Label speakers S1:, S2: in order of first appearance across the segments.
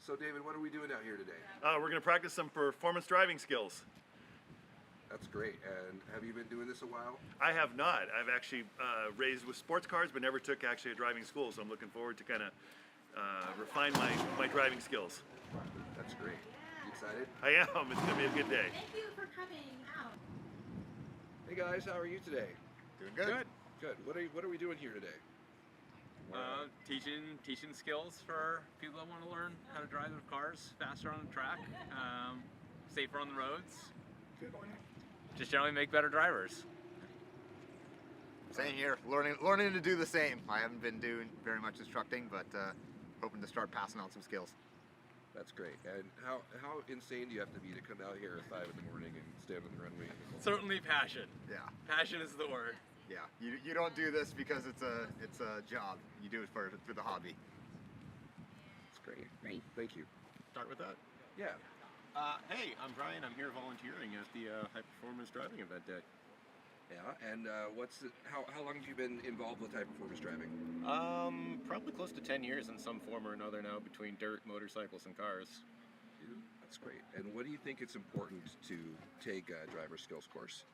S1: So David, what are we doing out here today?
S2: We're going to practice some performance driving skills.
S1: That's great. And have you been doing this a while?
S2: I have not. I've actually raised with sports cars, but never took actually a driving school. So I'm looking forward to kind of refine my driving skills.
S1: That's great. You excited?
S2: I am. It's going to be a good day.
S3: Thank you for coming out.
S1: Hey guys, how are you today?
S4: Doing good.
S1: Good. What are we doing here today?
S5: Teaching skills for people that want to learn how to drive their cars faster on the track, safer on the roads.
S1: Good.
S5: Just generally make better drivers.
S4: Same here. Learning to do the same. I haven't been doing very much instructing, but hoping to start passing on some skills.
S1: That's great. And how insane do you have to be to come out here at 5 in the morning and stand on the runway?
S5: Certainly passion.
S4: Yeah.
S5: Passion is the word.
S4: Yeah. You don't do this because it's a job. You do it for the hobby.
S1: That's great. Great. Thank you.
S6: Start with that.
S1: Yeah.
S6: Hey, I'm Brian. I'm here volunteering at the High Performance Driving event day.
S1: Yeah. And how long have you been involved with high performance driving?
S6: Probably close to 10 years in some form or another now, between dirt, motorcycles, and cars.
S1: That's great. And what do you think it's important to take a driver skills course?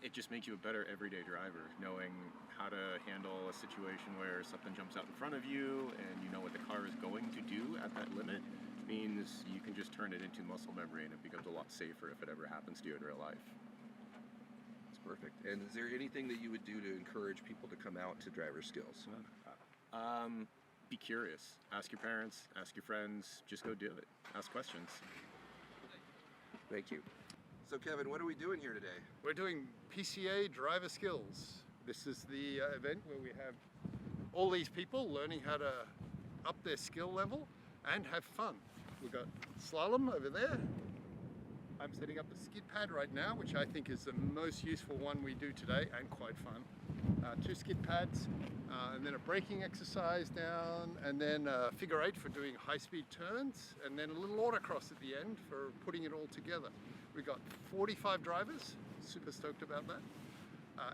S6: It just makes you a better everyday driver, knowing how to handle a situation where something jumps out in front of you and you know what the car is going to do at that limit. Means you can just turn it into muscle memory and it becomes a lot safer if it ever happens to you in real life.
S1: That's perfect. And is there anything that you would do to encourage people to come out to driver skills?
S6: Be curious. Ask your parents, ask your friends, just go do it. Ask questions.
S1: Thank you. So Kevin, what are we doing here today?
S7: We're doing PCA driver skills. This is the event where we have all these people learning how to up their skill level and have fun. We've got slalom over there. I'm setting up the skid pad right now, which I think is the most useful one we do today and quite fun. 2 skid pads, and then a braking exercise down, and then a figure 8 for doing high-speed turns, and then a little autocross at the end for putting it all together. We've got 45 drivers, super stoked about that.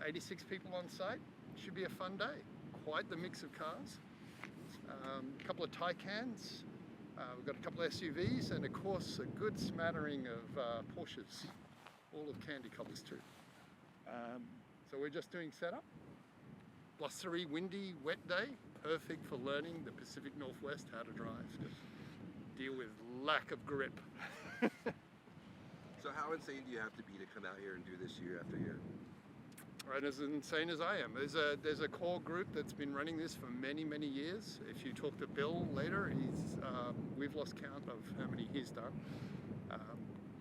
S7: 86 people on site, should be a fun day. Quite the mix of cars. A couple of Taycans, we've got a couple of SUVs, and of course a good smattering of Porsches, all of candy colours too. So we're just doing setup. Blustery, windy, wet day, perfect for learning the Pacific Northwest how to drive. Deal with lack of grip.
S1: So how insane do you have to be to come out here and do this year after year?
S7: Right, as insane as I am. There's a core group that's been running this for many, many years. If you talk to Bill later, we've lost count of how many he's done.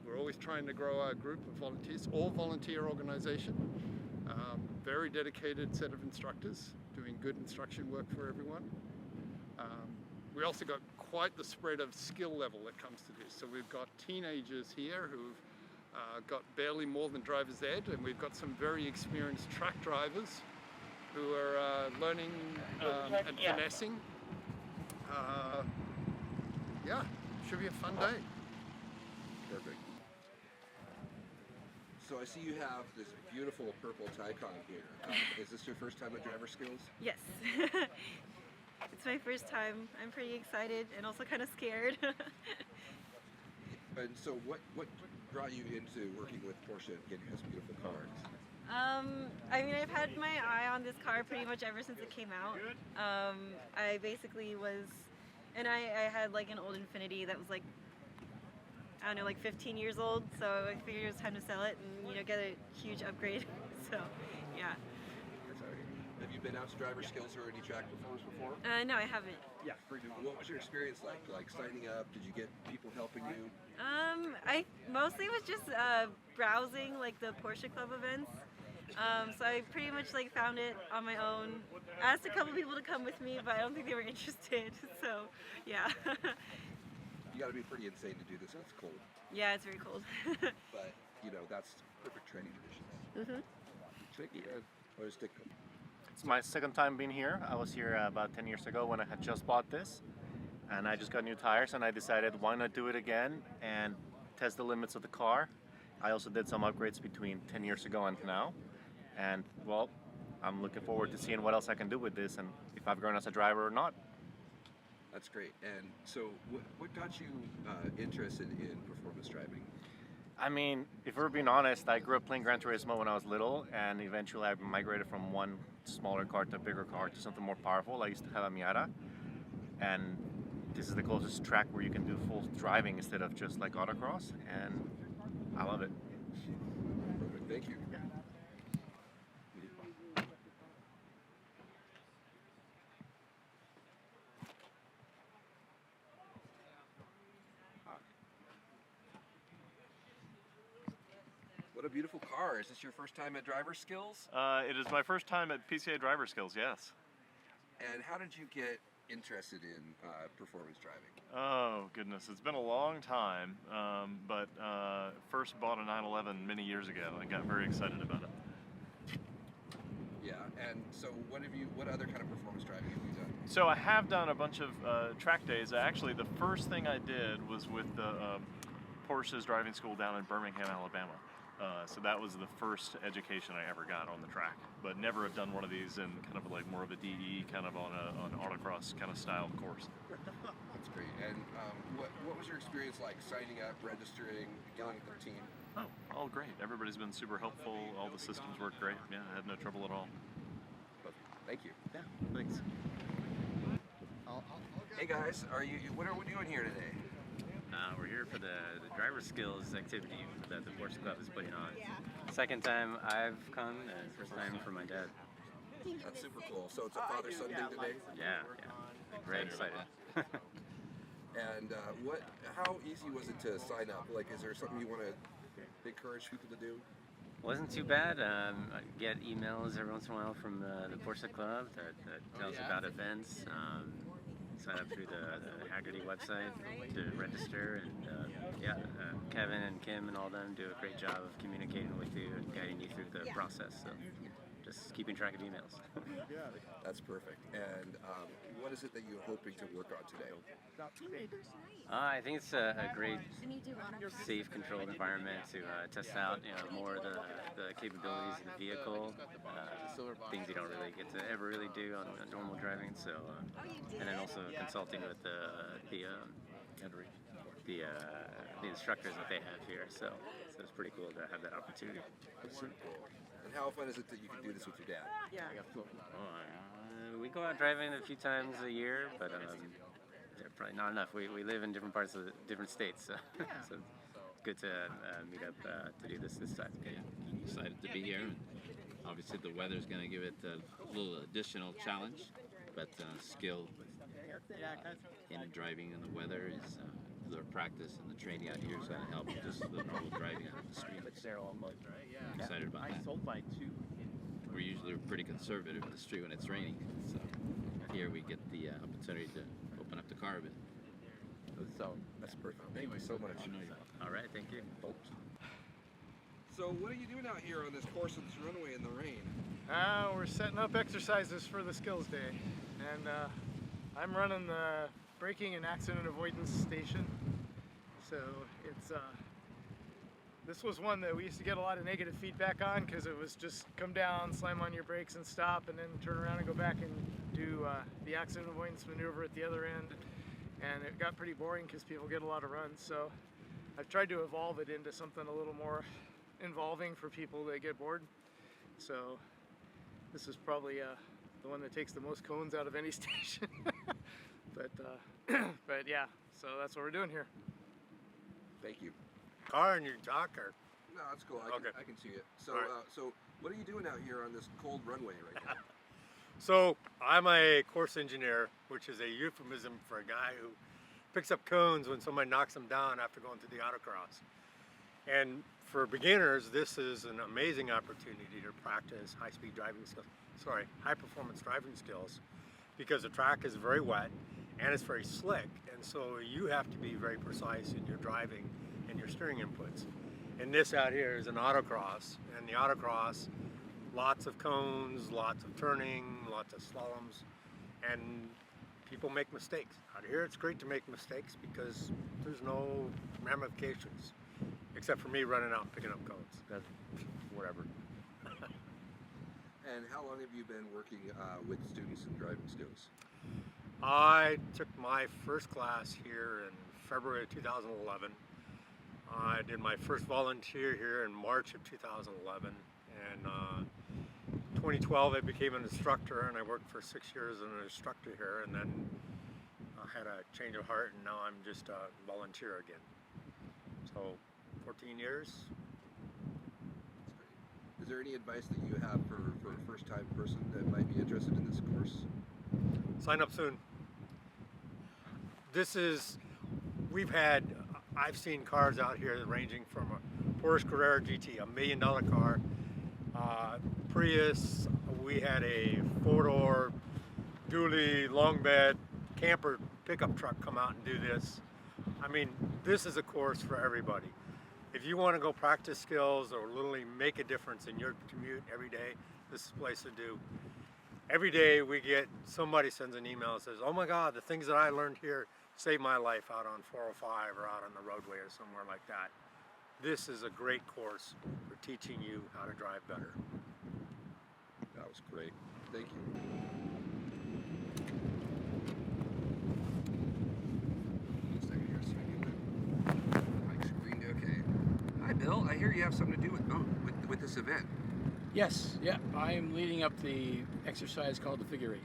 S7: We're always trying to grow our group of volunteers, all volunteer organization. Very dedicated set of instructors doing good instruction work for everyone. We also got quite the spread of skill level that comes to this. So we've got teenagers here who've got barely more than driver's ed, and we've got some very experienced truck drivers who are learning and finessing. Yeah, should be a fun day.
S1: Perfect. So I see you have this beautiful purple Taycan here. Is this your first time at driver skills?
S8: Yes. It's my first time. I'm pretty excited and also kind of scared.
S1: And so what brought you into working with Porsche and getting this beautiful cars?
S8: I mean, I've had my eye on this car pretty much ever since it came out. I basically was, and I had like an old Infiniti that was like, I don't know, like 15 years old, so I figured it was time to sell it and, you know, get a huge upgrade. So, yeah.
S1: Have you been out to driver skills or any track performance before?
S8: No, I haven't.
S1: Yeah. What was your experience like signing up? Did you get people helping you?
S8: I mostly was just browsing like the Porsche Club events. So I pretty much like found it on my own. I asked a couple people to come with me, but I don't think they were interested. So, yeah.
S1: You got to be pretty insane to do this when it's cold.
S8: Yeah, it's very cold.
S1: But, you know, that's perfect training conditions. Thank you.
S9: It's my second time being here. I was here about 10 years ago when I had just bought this, and I just got new tires, and I decided why not do it again and test the limits of the car. I also did some upgrades between 10 years ago and now, and well, I'm looking forward to seeing what else I can do with this and if I've grown as a driver or not.
S1: That's great. And so, what got you interested in performance driving?
S9: I mean, if we're being honest, I grew up playing Gran Turismo when I was little, and eventually I migrated from one smaller car to a bigger car to something more powerful. I used to have a Miata, and this is the closest track where you can do full driving instead of just like autocross, and I love it.
S1: Perfect. Thank you. What a beautiful car. Is this your first time at Driver Skills?
S3: It is my first time at PCA Driver Skills, yes.
S1: And how did you get interested in performance driving?
S3: Oh, goodness. It's been a long time, but first bought a 911 many years ago and got very excited about it.
S1: Yeah, and so what other kind of performance driving have you done?
S3: So I have done a bunch of track days. Actually, the first thing I did was with the Porsche's driving school down in Birmingham, Alabama. So that was the first education I ever got on the track, but never have done one of these in kind of like more of a DE, kind of on an autocross kind of style course.
S1: That's great. And what was your experience like signing up, registering, getting with the team?
S3: Oh, all great. Everybody's been super helpful. All the systems work great. Yeah, I had no trouble at all.
S1: Thank you.
S3: Yeah, thanks.
S1: Hey guys, what are we doing here today?
S10: We're here for the driver skills activity that the Porsche Club is putting on. Second time I've come, and first time for my dad.
S1: That's super cool. So it's a father-son thing today?
S10: Yeah. Very excited.
S1: And how easy was it to sign up? Like, is there something you want to encourage people to do?
S10: Wasn't too bad. I get emails every once in a while from the Porsche Club that tells about events. Sign up through the Haggerty website to register, and Kevin and Kim and all them do a great job of communicating with you and guiding you through the process. So just keeping track of emails.
S1: That's perfect. And what is it that you're hoping to work on today?
S10: I think it's a great, safe, controlled environment to test out, more of the capabilities of the vehicle, things you don't really get to ever really do on normal driving. So, and then also consulting with the instructors that they have here. So it's pretty cool to have that opportunity.
S1: That's super cool. And how fun is it that you can do this with your dad?
S10: We go out driving a few times a year, but probably not enough. We live in different parts of different states, so, so it's good to meet up to do this time.
S11: Excited to be here. Obviously, the weather's going to give it a little additional challenge, but skill in driving in the weather is the practice and the training out here is going to help just the normal driving out of the street. Excited about that. We're usually pretty conservative in the street when it's raining, so here we get the opportunity to open up the car a bit.
S1: So that's perfect. Thank you so much.
S10: All right, thank you.
S1: So what are you doing out here on this course of this runway in the rain?
S12: We're setting up exercises for the skills day, and I'm running the braking and accident avoidance station. So it's this was one that we used to get a lot of negative feedback on because it was just come down, slam on your brakes and stop, and then turn around and go back and do the accident avoidance maneuver at the other end. And it got pretty boring because people get a lot of runs. So I've tried to evolve it into something a little more involving for people that get bored. So this is probably the one that takes the most cones out of any station. but yeah, so that's what we're doing here.
S1: Thank you.
S7: Car and your talker.
S1: No, that's cool. I can see it. So,
S7: All right.
S1: So what are you doing out here on this cold runway right now?
S7: So I'm a course engineer, which is a euphemism for a guy who picks up cones when somebody knocks them down after going through the autocross. And for beginners, this is an amazing opportunity to practice high-speed driving skills. Sorry, high-performance driving skills, because the track is very wet and it's very slick, and so you have to be very precise in your driving and your steering inputs. And this out here is an autocross, and the autocross, lots of cones, lots of turning, lots of slaloms, and people make mistakes. Out here it's great to make mistakes because there's no ramifications, except for me running out and picking up cones. That's whatever.
S1: And how long have you been working with students in driving skills?
S13: I took my first class here in February of 2011. I did my first volunteer here in March of 2011, and 2012 I became an instructor, and I worked for 6 years as an instructor here, and then I had a change of heart, and now I'm just a volunteer again. So 14 years.
S1: Is there any advice that you have for a first-time person that might be interested in this course?
S13: Sign up soon. I've seen cars out here ranging from a Porsche Carrera GT, $1 million car, Prius. We had a four-door dually long bed camper pickup truck come out and do this. I mean, this is a course for everybody. If you want to go practice skills or literally make a difference in your commute every day, this is the place to do. Every day we get, somebody sends an email and says, oh my God, the things that I learned here saved my life out on 405 or out on the roadway or somewhere like that. This is a great course for teaching you how to drive better.
S1: That was great. Thank you. Hi, Bill. I hear you have something to do with this event.
S14: Yes, yeah. I am leading up the exercise called the figure eight.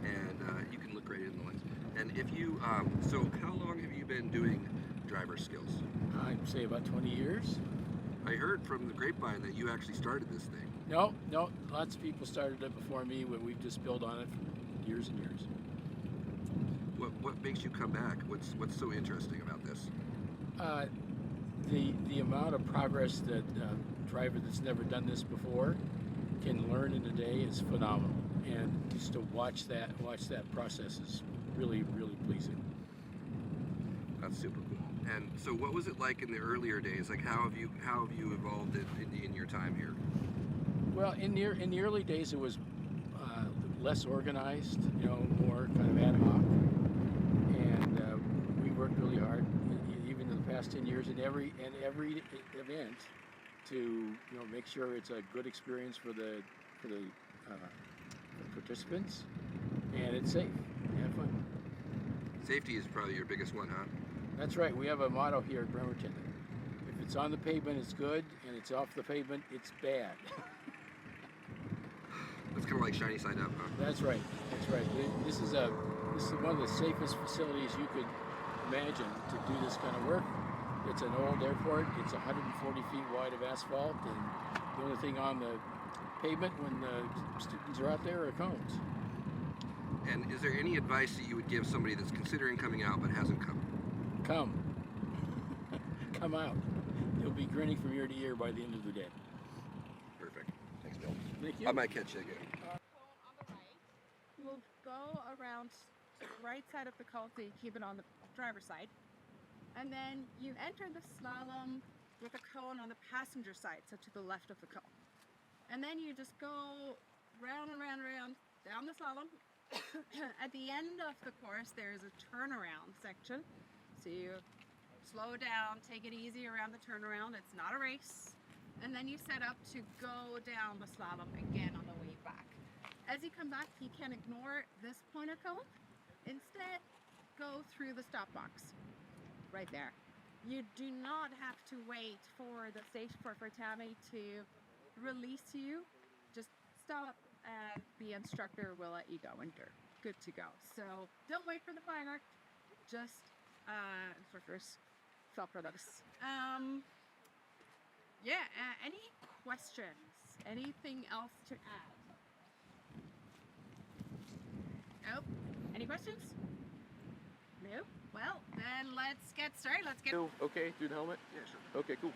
S1: And you can look right in the lens. And if you, so how long have you been doing driver skills?
S14: I'd say about 20 years.
S1: I heard from the grapevine that you actually started this thing.
S14: No, lots of people started it before me, but we've just built on it for years and years.
S1: What makes you come back? What's so interesting about this?
S14: The amount of progress that a driver that's never done this before can learn in a day is phenomenal, and just to watch that process is really, really pleasing.
S1: That's super cool. And so, what was it like in the earlier days? Like, how have you evolved in your time here?
S14: Well, in the early days, it was less organized, more kind of ad hoc, and we worked really hard, even in the past 10 years, in every event, to make sure it's a good experience for the participants, and it's safe. Have fun.
S1: Safety is probably your biggest one, huh?
S14: That's right. We have a motto here at Bremerton. If it's on the pavement, it's good, and it's off the pavement, it's bad.
S1: That's kind of like shiny side up, huh?
S14: That's right. That's right. This is one of the safest facilities you could imagine to do this kind of work. It's an old airport. It's 140 feet wide of asphalt, and the only thing on the pavement when the students are out there are cones.
S1: And is there any advice that you would give somebody that's considering coming out but hasn't come?
S14: Come. Come out. You'll be grinning from ear to ear by the end of the day.
S1: Perfect. Thanks, Bill.
S14: Thank you.
S1: I might catch you again.
S15: We'll go around to the right side of the cone, so you keep it on the driver's side. And then you enter the slalom with a cone on the passenger side, so to the left of the cone. And then you just go round and round and round down the slalom. At the end of the course, there's a turnaround section. So you slow down, take it easy around the turnaround. It's not a race. And then you set up to go down the slalom again on the way back. As you come back, you can ignore this pointer cone. Instead, go through the stop box right there. You do not have to wait for the stage for Tammy to release you. Just stop and the instructor will let you go and you're good to go. So don't wait for the fire. Just instructors self-notice. Any questions? Anything else to add? Nope. Any questions? No? Well, then let's get started. Let's get...
S16: Okay, through the helmet?
S1: Yeah, sure.
S16: Okay, cool.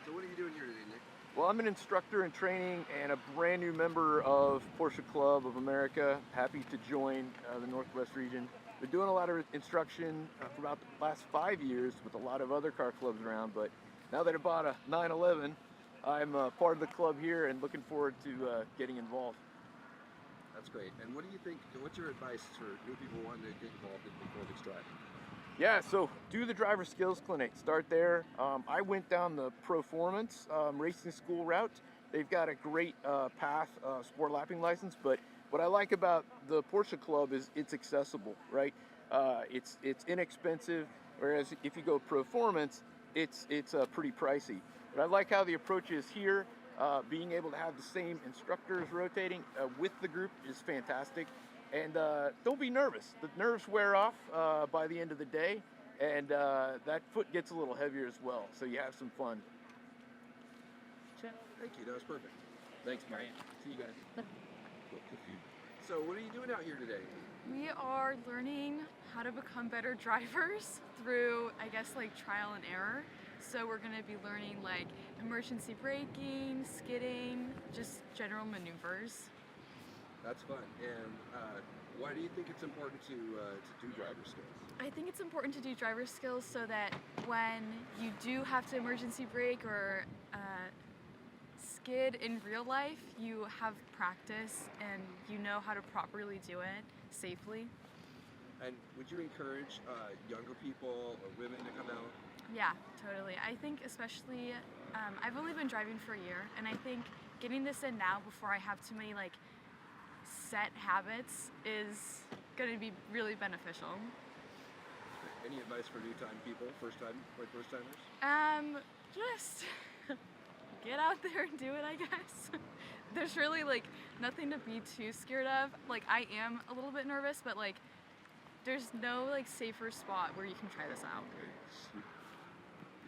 S1: So what are you doing here today, Nick?
S16: Well, I'm an instructor in training and a brand new member of Porsche Club of America. Happy to join the Northwest region. Been doing a lot of instruction for about the last 5 years with a lot of other car clubs around, but now that I bought a 911, I'm part of the club here and looking forward to getting involved.
S1: That's great. And what do you think, what's your advice for new people wanting to get involved in performance driving?
S16: Yeah, so do the driver skills clinic. Start there. I went down the Proformance racing school route. They've got a great path, sport lapping license, but what I like about the Porsche Club is it's accessible, right? It's inexpensive, whereas if you go performance, it's pretty pricey. But I like how the approach is here. Being able to have the same instructors rotating with the group is fantastic. And don't be nervous. The nerves wear off by the end of the day, and that foot gets a little heavier as well, so you have some fun.
S1: Thank you. That was perfect.
S14: Thanks, Mike. See you guys.
S1: So what are you doing out here today?
S17: We are learning how to become better drivers through, I guess, like trial and error. So we're going to be learning like emergency braking, skidding, just general maneuvers.
S1: That's fun. And why do you think it's important to do driver skills?
S17: I think it's important to do driver skills so that when you do have to emergency brake or skid in real life, you have practice and you know how to properly do it safely.
S1: And would you encourage younger people or women to come out?
S17: Yeah, totally. I think especially, I've only been driving for a year, and I think getting this in now before I have too many like set habits is going to be really beneficial.
S1: Any advice for new time people, first timers?
S17: Just get out there and do it, I guess. There's really like nothing to be too scared of. Like I am a little bit nervous, but like there's no like safer spot where you can try this out.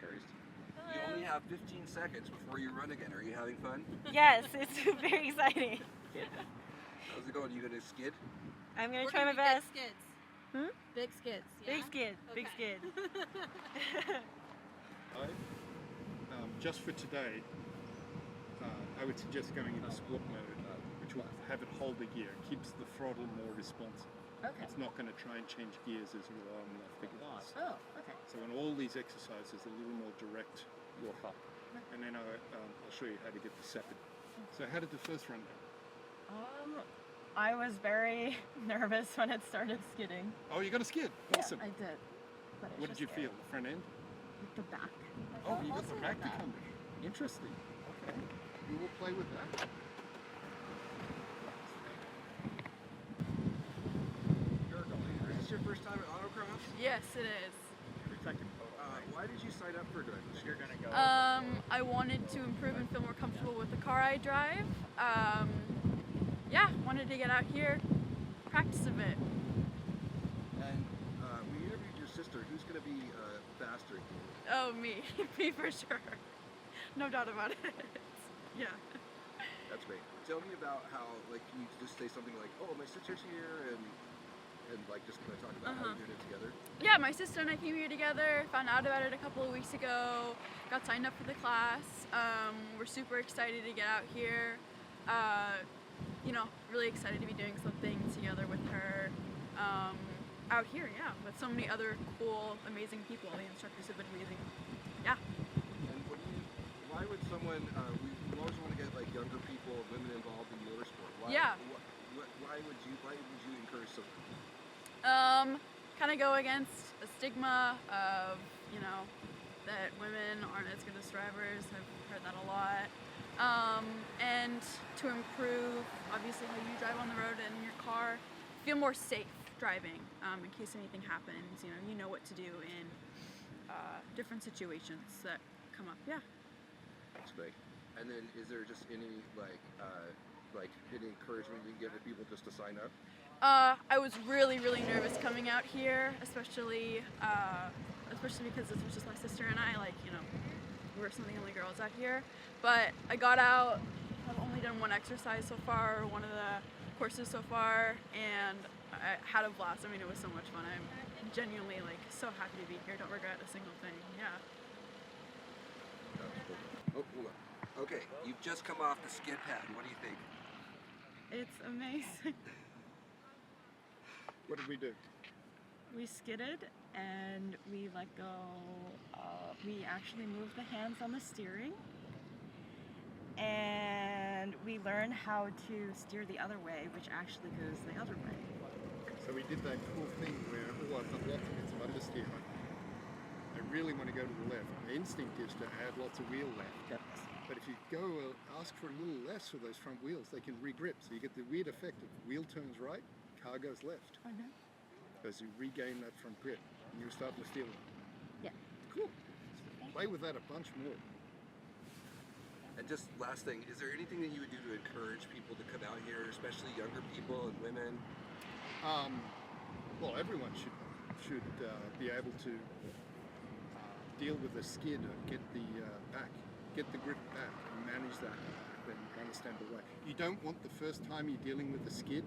S1: You only have 15 seconds before you run again. Are you having fun?
S8: Yes, it's very exciting.
S1: How's it going? You gonna skid?
S8: I'm gonna try my best.
S18: Big skids.
S8: Hmm?
S18: Big skids. Yeah?
S8: Big skid. Big
S18: Okay.
S8: skid.
S19: Just for today, I would suggest going into sport mode, which will have it hold the gear, keeps the throttle more responsive.
S18: Okay.
S19: It's not going to try and change gears as you rely on the figures.
S18: Oh, okay.
S19: So in all these exercises, a little more direct walk up. And then I'll show you how to get the second. So how did the first run go?
S20: I was very nervous when it started skidding.
S19: Oh, you got a skid. Awesome.
S20: I did. But it
S19: What
S20: was
S19: did you
S20: scary.
S19: feel? The front end?
S20: The back.
S19: Oh, you got
S20: Also
S19: the back to
S20: that.
S19: come in. Interesting. Okay. We will play with that.
S1: Is this your first time at autocross?
S17: Yes, it is.
S1: Why did you sign up for driving? You're gonna go.
S17: I wanted to improve and feel more comfortable with the car I drive. Yeah, wanted to get out here, practice a bit.
S1: And we interviewed your sister. Who's gonna be faster?
S17: Oh, me. Me for sure. No doubt about it. Yeah.
S1: That's great. Tell me about how, like, can you just say something like, "Oh, my sister's here," and like just kind of talk about how you're doing it together?
S17: Yeah, my sister and I came here together, found out about it a couple of weeks ago, got signed up for the class. We're super excited to get out here. You know, really excited to be doing something together with her out here, yeah, with so many other cool, amazing people. The instructors have been amazing. Yeah.
S1: And why would someone, we always want to get like younger people, women involved in motorsport. Why,
S17: Yeah.
S1: Why would you encourage someone?
S17: Kind of go against a stigma of, you know, that women aren't as good as drivers. I've heard that a lot. And to improve, obviously, how you drive on the road and in your car, feel more safe driving in case anything happens. You know what to do in different situations that come up. Yeah.
S1: That's great. And then, is there just any like any encouragement you can give to people just to sign up?
S17: I was really, really nervous coming out here, especially because this was just my sister and I. Like, you know, we're some of the only girls out here. But I got out. I've only done one exercise so far, one of the courses so far, and I had a blast. I mean, it was so much fun. I'm genuinely like so happy to be here. Don't regret a single thing. Yeah.
S1: Oh, hold on. Okay, you've just come off the skid pad. What do you think?
S20: It's amazing.
S19: What did we do?
S20: We skidded and we let go. We actually moved the hands on the steering. And we learned how to steer the other way, which actually goes the other way.
S19: So we did that cool thing where, oh, I've got lots of bits of understeer. I really want to go to the left. The instinct is to add lots of wheel left.
S7: But if you go ask for a little less for those front wheels, they can re-grip. So you get the weird effect of wheel turns right, car goes left.
S20: Oh, no.
S7: As you regain that front grip, and you're starting to feel it.
S20: Yeah.
S7: Cool. Play with that a bunch more.
S1: And just last thing, is there anything that you would do to encourage people to come out here, especially younger people and women?
S7: Well, everyone should be able to deal with a skid and get the grip back and manage that and understand the way. You don't want the first time you're dealing with a skid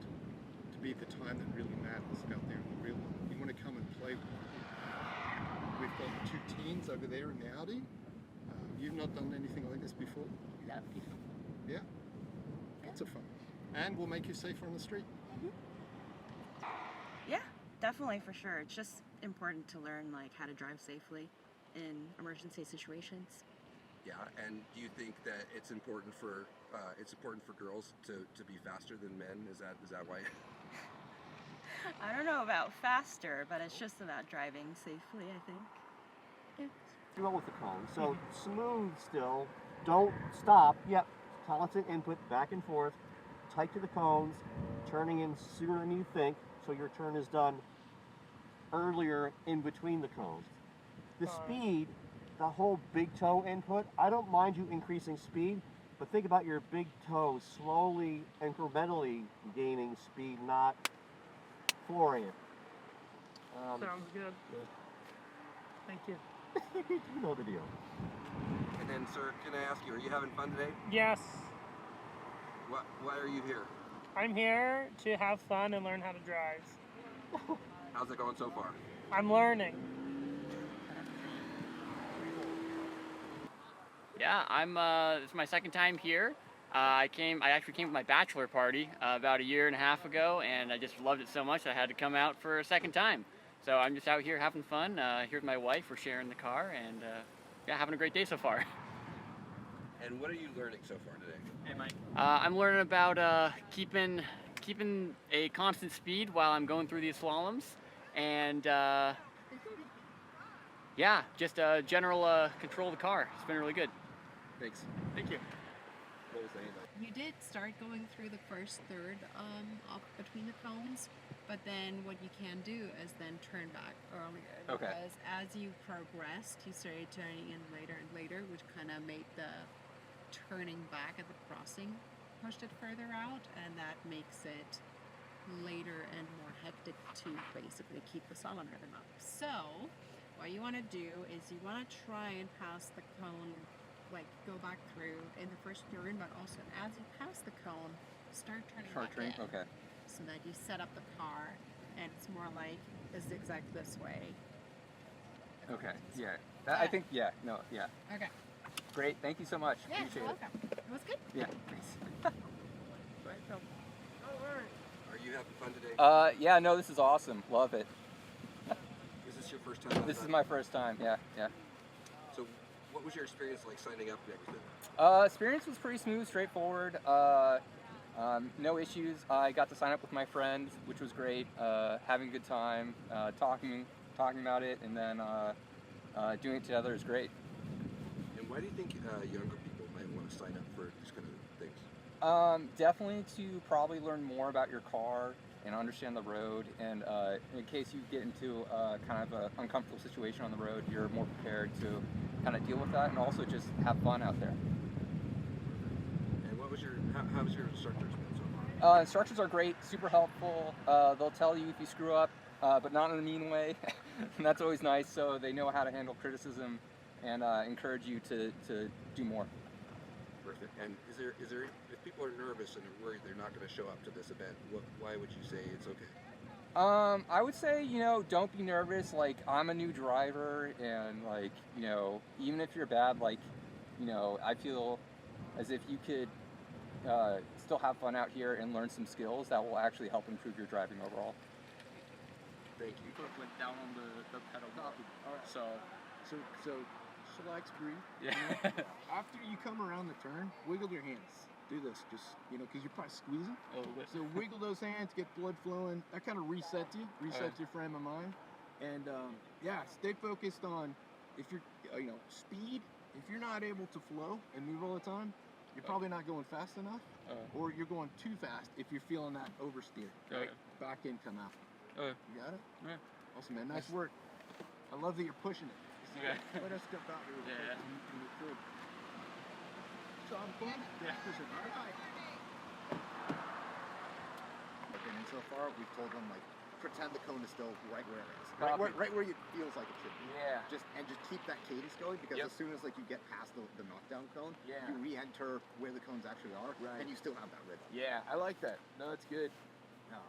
S7: to be the time that really matters out there in the real world. You want to come and play with it. We've got 2 teens over there in the Audi. You've not done anything like this before?
S20: Lovely.
S7: Yeah. Lots of fun. And we'll make you safer on the street.
S20: Yeah, definitely, for sure. It's just important to learn like how to drive safely in emergency situations.
S1: Yeah, and do you think that it's important for girls to be faster than men? Is that why?
S20: I don't know about faster, but it's just about driving safely, I think.
S18: Do well with the cone. So smooth still. Don't stop. Yep. Constant input back and forth. Tight to the cones. Turning in sooner than you think, so your turn is done earlier in between the cones. The speed, the whole big toe input, I don't mind you increasing speed, but think about your big toe slowly, incrementally gaining speed, not flooring it.
S12: Sounds good. Thank you.
S18: You know the deal.
S1: And then, sir, can I ask you, are you having fun today?
S21: Yes,
S1: Why are you here?
S21: I'm here to have fun and learn how to drive.
S1: How's it going so far?
S21: I'm learning.
S22: Yeah, this is my second time here. I actually came with my bachelor party about 1.5 years ago, and I just loved it so much I had to come out for a second time. So I'm just out here having fun, here with my wife. We're sharing the car, and yeah, having a great day so far.
S1: And what are you learning so far today?
S22: Hey, Mike. I'm learning about keeping a constant speed while I'm going through these slaloms, and yeah, just general control of the car. It's been really good.
S1: Thanks.
S22: Thank you.
S1: What was that?
S23: You did start going through the first third up between the cones, but then what you can do is then turn back earlier.
S1: Okay.
S23: Because as you progressed, you started turning in later and later, which kind of made the turning back at the crossing pushed it further out, and that makes it later and more hectic to basically keep the slalom rhythm up. So what you want to do is you want to try and pass the cone, like go back through in the first turn, but also as you pass the cone, start turning back in.
S1: Okay.
S23: So that you set up the car, and it's more like a zigzag this way.
S24: Okay. Yeah. I think. Yeah. No. Yeah.
S23: Okay.
S24: Great. Thank you so much.
S23: Yeah,
S24: Appreciate
S23: you're
S24: it.
S23: welcome. It was good.
S24: Yeah. Thanks.
S1: Are you having fun today?
S24: Yeah. No. This is awesome. Love it.
S1: Is this your first time?
S24: This is my first time. Yeah. Yeah.
S1: So, what was your experience like signing up and everything?
S24: Experience was pretty smooth, straightforward. No issues. I got to sign up with my friends, which was great. Having a good time, talking about it, and then doing it together is great.
S1: And why do you think younger people might want to sign up for these kind of things?
S24: Definitely to probably learn more about your car and understand the road, and in case you get into kind of an uncomfortable situation on the road, you're more prepared to kind of deal with that, and also just have fun out there.
S1: And what was how's your instructors been so far?
S24: Instructors are great, super helpful. They'll tell you if you screw up, but not in a mean way, and that's always nice. So they know how to handle criticism and encourage you to do more.
S1: Perfect. And is there if people are nervous and are worried they're not going to show up to this event, why would you say it's okay?
S24: I would say, don't be nervous. Like, I'm a new driver, and like, even if you're bad, like, I feel as if you could still have fun out here and learn some skills that will actually help improve your driving overall.
S1: Thank you.
S6: Went down on the pedal bar.
S16: So relax, breathe.
S6: Yeah.
S16: After you come around the turn, wiggle your hands. Do this, just, because you're probably squeezing.
S6: A little bit.
S16: So wiggle those hands, get blood flowing. That kind of resets your frame of mind. And yeah, stay focused on, if you're, speed, if you're not able to flow and move all the time, you're probably not going fast enough, or you're going too fast if you're feeling that oversteer. Right? Back in, come out. You got it?
S24: Yeah.
S16: Awesome, man. Nice work. I love that you're pushing it.
S24: Yeah.
S16: Let us step out here.
S24: Yeah.
S16: Good job, bud. Yeah. Push it. All right. Okay, and so far we've told them like pretend the cone is still right where it is, right where it feels like it should be.
S24: Yeah.
S16: Just keep that cadence going, because as soon as like you get past the knockdown cone, you re-enter where the cones actually are, and you still have that rhythm.
S14: Yeah, I like that. No, that's good.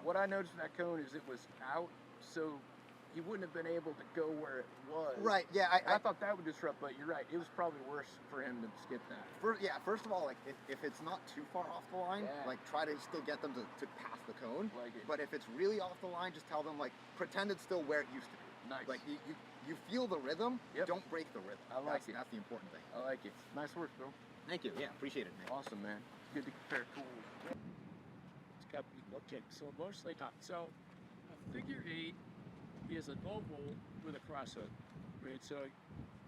S14: What I noticed in that cone is it was out, so he wouldn't have been able to go where it was.
S16: Right, yeah.
S14: I thought that would disrupt, but you're right. It was probably worse for him to skip that.
S16: First of all, like if it's not too far off the line, like try to still get them to pass the cone. But if it's really off the line, just tell them like pretend it's still where it used to be.
S14: Nice.
S16: Like you feel the rhythm, don't break the rhythm.
S14: I like it.
S16: That's the important thing.
S14: I like it. Nice work, bro.
S16: Thank you. Yeah, appreciate it, man.
S14: Awesome, man. It's good to compare tools. It's got to be okay. So mostly top. So a figure 8 is an oval with a crosshook, right? So,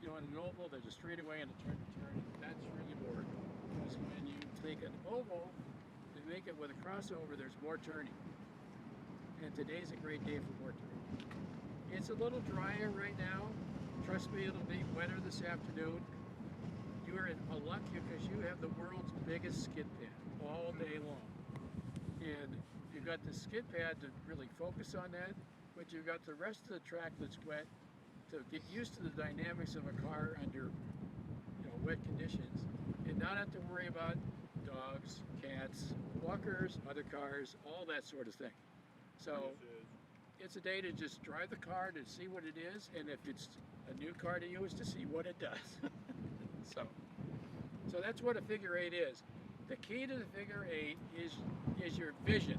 S14: you know, in an oval, there's a straightaway and a turn. That's really boring, because when you take an oval and make it with a crossover, there's more turning. And today's a great day for more turning. It's a little drier right now. Trust me, it'll be wetter this afternoon. You are in a luck because you have the world's biggest skid pad all day long. And you've got the skid pad to really focus on that, but you've got the rest of the track that's wet to get used to the dynamics of a car under, you know, wet conditions, and not have to worry about dogs, cats, walkers, other cars, all that sort of thing. So it's a day to just drive the car to see what it is, and if it's a new car to use, to see what it does. So that's what a figure 8 is. The key to the figure 8 is your vision.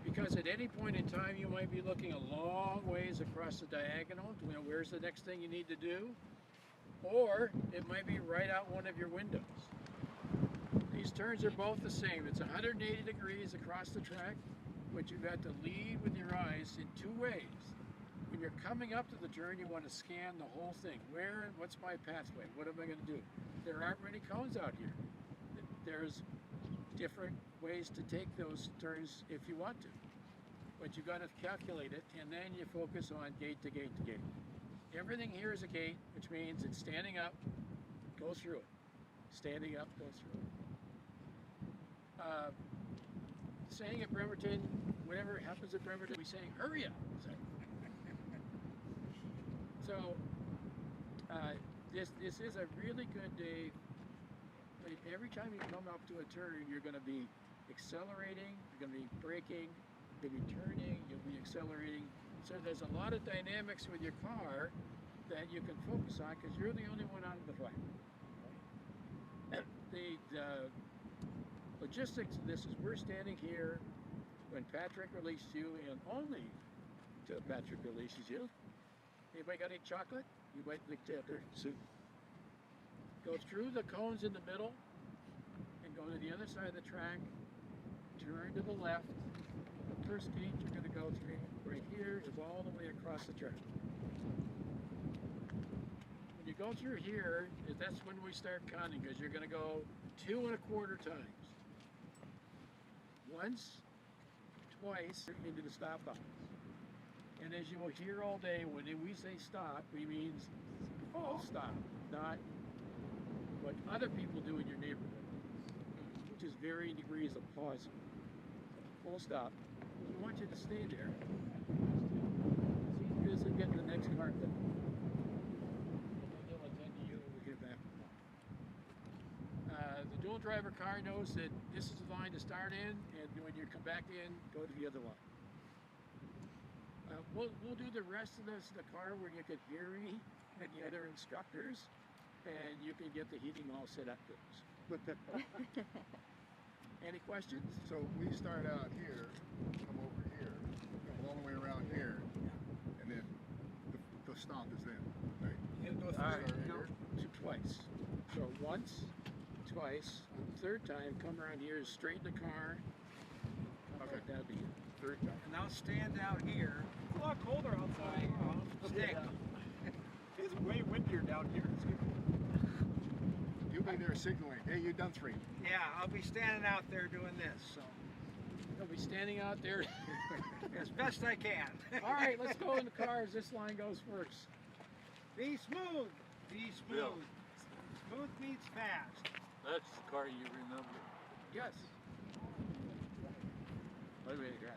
S14: Because at any point in time, you might be looking a long ways across the diagonal. You know, where's the next thing you need to do? Or it might be right out one of your windows. These turns are both the same. It's 180 degrees across the track, but you've got to lead with your eyes in two ways. When you're coming up to the turn, you want to scan the whole thing. What's my pathway? What am I going to do? There aren't many cones out here. There's different ways to take those turns if you want to. But you've got to calculate it, and then you focus on gate to gate to gate. Everything here is a gate, which means it's standing up, go through it. Standing up, go through it. Saying at Bremerton, whatever happens at Bremerton, we saying, hurry up. So this is a really good day. But every time you come up to a turn, you're going to be accelerating, you're going to be braking, you're going to be turning, you'll be accelerating. So there's a lot of dynamics with your car that you can focus on because you're the only one on the track. The logistics of this is we're standing here when Patrick released you, and only till Patrick releases you. Anybody got any chocolate? You might lick that there. Soup. Go through the cones in the middle and go to the other side of the track. Turn to the left. The first gate you're going to go through right here is all the way across the track. When you go through here, that's when we start counting, because you're going to go 2 1/4 times. Once, twice into the stop box. And as you will hear all day, when we say stop, we mean full stop, not what other people do in your neighborhood, which is varying degrees of pausing. Full stop. We want you to stay there. See this and get the next car done. They'll attend to you when we get back. The dual driver car knows that this is the line to start in, and when you come back in, go to the other line. We'll do the rest of this in the car where you can hear me and the other instructors, and you can get the heating all set up. Any questions?
S7: So we start out here, come over here, go all the way around here, and then the stop is then, right?
S14: All right, go twice. So once, twice, third time, come around here, straighten the car. Okay, that'll be it. Third time.
S2: And now stand out here. It's a lot colder outside. Stick. It's way windier down here. It's good.
S7: signaling. Hey, you've done 3.
S2: Yeah, I'll be standing out there doing this, so
S14: They'll be standing out there.
S2: as best I can.
S14: All right, let's go in the cars. This line goes first.
S2: Be smooth. Be smooth.
S14: Bill.
S2: Smooth meets fast.
S14: That's the car you remember. Yes. What way to grab?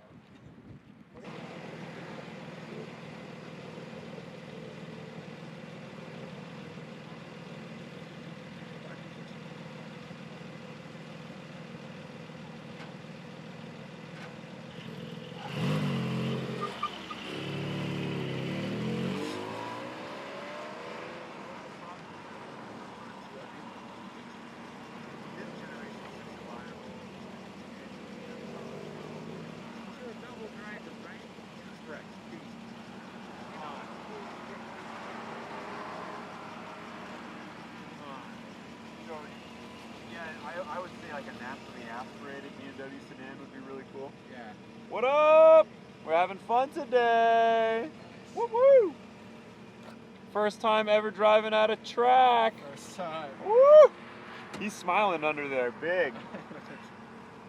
S16: So, yeah, I would say like a naturally aspirated BMW sedan would be really cool.
S14: Yeah.
S16: What up? We're having fun today. Woo woo! First time ever driving at a track.
S12: First time.
S16: Woo! He's smiling under there, big.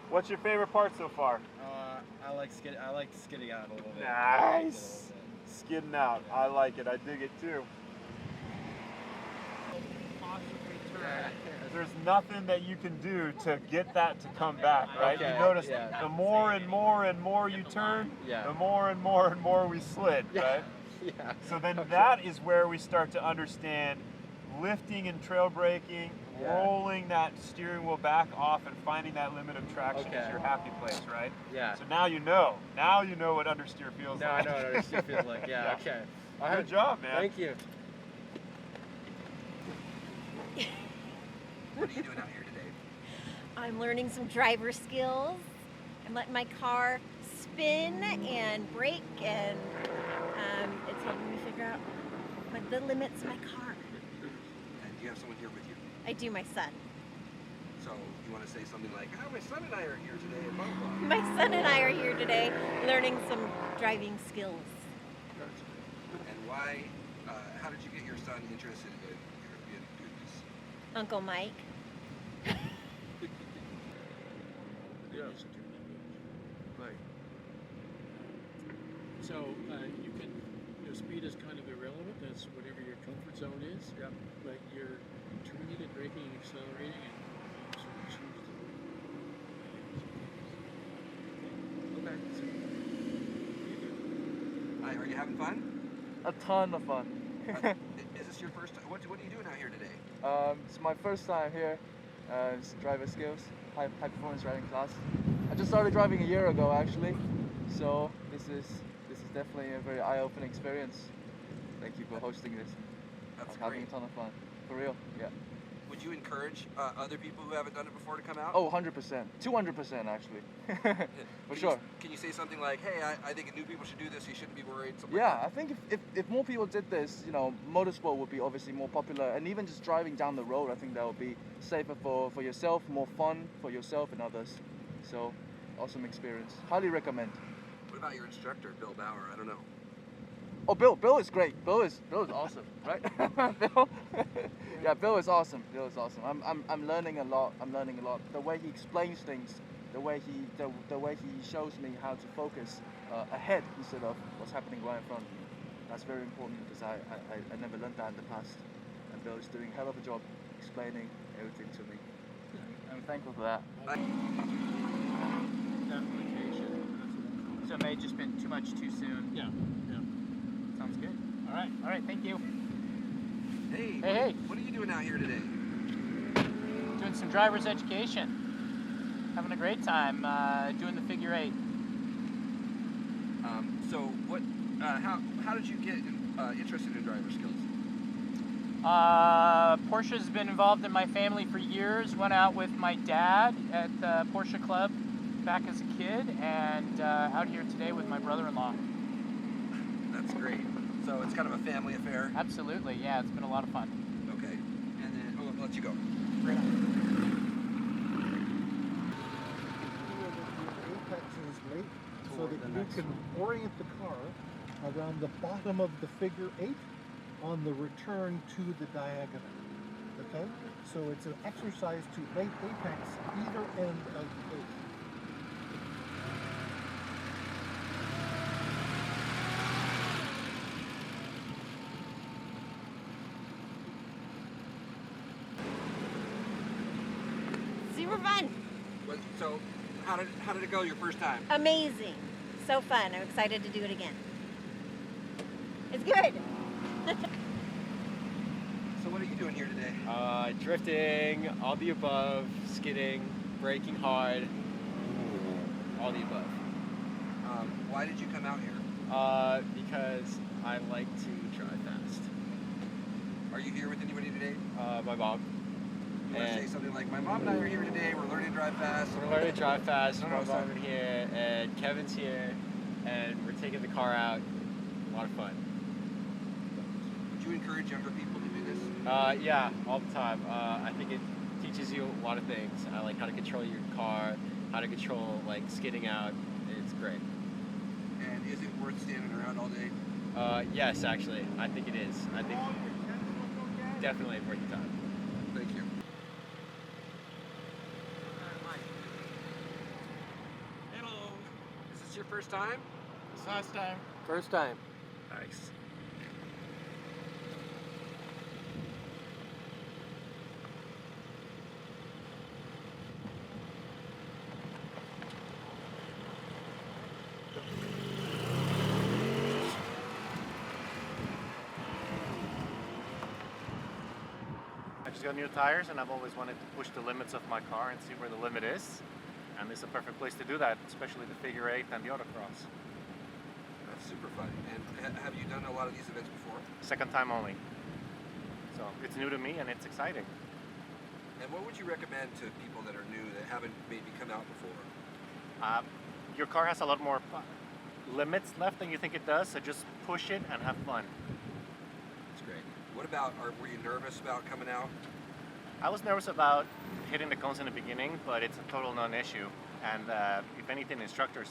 S16: What's your favorite part so far?
S4: I like skidding out a little bit.
S16: Nice. Skidding out. I like it. I dig it too. There's nothing that you can do to get that to come back, right?
S4: Okay,
S16: You notice
S4: yeah.
S16: the more and more and more you turn,
S4: Yeah.
S16: the more and more and more we slid, right?
S4: Yeah.
S16: So then that is where we start to understand lifting and trail braking,
S4: Yeah.
S16: rolling that steering wheel back off and finding that limit of traction
S4: Okay.
S16: is your happy place, right?
S4: Yeah.
S16: So now you know. Now you know what understeer feels
S4: Now
S16: like.
S4: I know what understeer feels like. Yeah. Okay.
S16: Good job, man.
S4: Thank you.
S1: What are you doing out here today?
S5: I'm learning some driver skills. I'm letting my car spin and brake, and it's helping me figure out the limits of my car.
S1: And you have someone here with you.
S5: I do, my son.
S1: So you want to say something like, "Oh, my son and I are here today," and blah blah. blah.
S5: My son and I are here today learning some driving skills.
S1: And why? How did you get your son interested in doing this?
S5: Uncle Mike.
S14: Yes. Right. So you can, speed is kind of irrelevant. That's whatever your comfort zone is.
S16: Yep.
S14: But you're turning and braking and accelerating, and you sort of choose
S1: Okay. Are you having fun?
S9: A ton of fun.
S1: Is this your first time? What are you doing out here today?
S9: It's my first time here. It's driver skills, high performance driving class. I just started driving a year ago actually, so this is definitely a very eye-opening experience. Thank you for hosting this.
S1: That's
S9: I'm having a ton of fun. For real, yeah.
S1: Would you encourage other people who haven't done it before to come out?
S9: Oh, 100%. 200% actually. For sure.
S1: Can you say something like, "Hey, I think new people should do this. You shouldn't be worried." Something
S9: Yeah,
S1: like
S9: I think if more people did this, motorsport would be obviously more popular, and even just driving down the road, I think that would be safer for yourself, more fun for yourself and others. So, awesome experience. Highly recommend.
S1: What about your instructor, Bill Bauer? I don't know.
S9: Oh, Bill is great. Bill is awesome, right? Bill, yeah, Bill is awesome. Bill is awesome. I'm learning a lot. The way he explains things, the way he shows me how to focus ahead instead of what's happening right in front of me. That's very important because I never learned that in the past. And Bill is doing a hell of a job explaining everything to me. I'm thankful for that.
S25: So it may have just been too much too soon.
S14: Yeah.
S25: Sounds good. All right, thank you.
S1: Hey.
S25: Hey.
S1: What are you doing out here today?
S25: Doing some driver's education. Having a great time doing the figure 8.
S1: So what? How did you get interested in driver skills?
S25: Porsche's been involved in my family for years. Went out with my dad at the Porsche Club back as a kid, and out here today with my brother-in-law.
S1: That's great. So it's kind of a family affair?
S25: Absolutely, yeah. It's been a lot of fun.
S1: Okay. And then, I'll let you go.
S25: Right on.
S26: Apexes weight so that you can orient the car around the bottom of the figure 8 on the return to the diagonal. Okay, so it's an exercise to late apex either end of the lake.
S5: Super fun.
S1: So, how did it go your first time?
S5: Amazing. So fun. I'm excited to do it again. It's good.
S1: So, what are you doing here today?
S4: Drifting, all the above, skidding, braking hard, all the above.
S1: Why did you come out here?
S4: Because I like to drive fast.
S1: Are you here with anybody today?
S4: My mom.
S1: You want to say something like, my mom and I are here today, we're learning to drive fast.
S4: We're learning to drive fast,
S1: No,
S4: my
S1: sorry.
S4: mom is here, and Kevin's here, and we're taking the car out. A lot of fun.
S1: Would you encourage younger people to do this?
S4: Yeah, all the time. I think it teaches you a lot of things. I like how to control your car, how to control like skidding out. It's great.
S1: And is it worth standing around all day?
S4: Yes, actually, I think it is. I think definitely worth the time.
S1: Thank you.
S2: Hello.
S1: Is this your first time?
S2: It's last time.
S4: First time.
S1: Nice.
S3: I just got new tires and I've always wanted to push the limits of my car and see where the limit is. And this is a perfect place to do that, especially the figure eight and the autocross.
S1: That's super fun. And have you done a lot of these events before?
S3: Second time only. So it's new to me and it's exciting.
S1: And what would you recommend to people that are new that haven't maybe come out before?
S3: Your car has a lot more limits left than you think it does, so just push it and have fun.
S1: That's great. What about, were you nervous about coming out?
S3: I was nervous about hitting the cones in the beginning, but it's a total non-issue. And if anything, instructors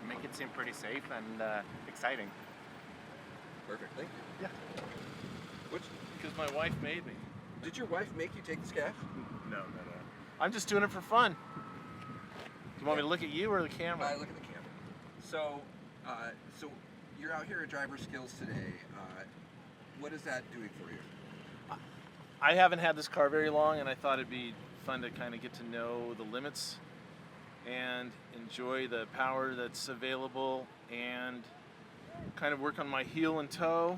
S3: make it seem pretty safe and exciting.
S1: Perfect, thank you.
S3: Yeah.
S8: Because my wife made me.
S1: Did your wife make you take the scaf?
S8: No. I'm just doing it for fun. Do you want me to look at you or the camera?
S1: I look at the camera. So, so you're out here at Driver Skills today. What is that doing for you?
S8: I haven't had this car very long, and I thought it'd be fun to kind of get to know the limits and enjoy the power that's available and kind of work on my heel and toe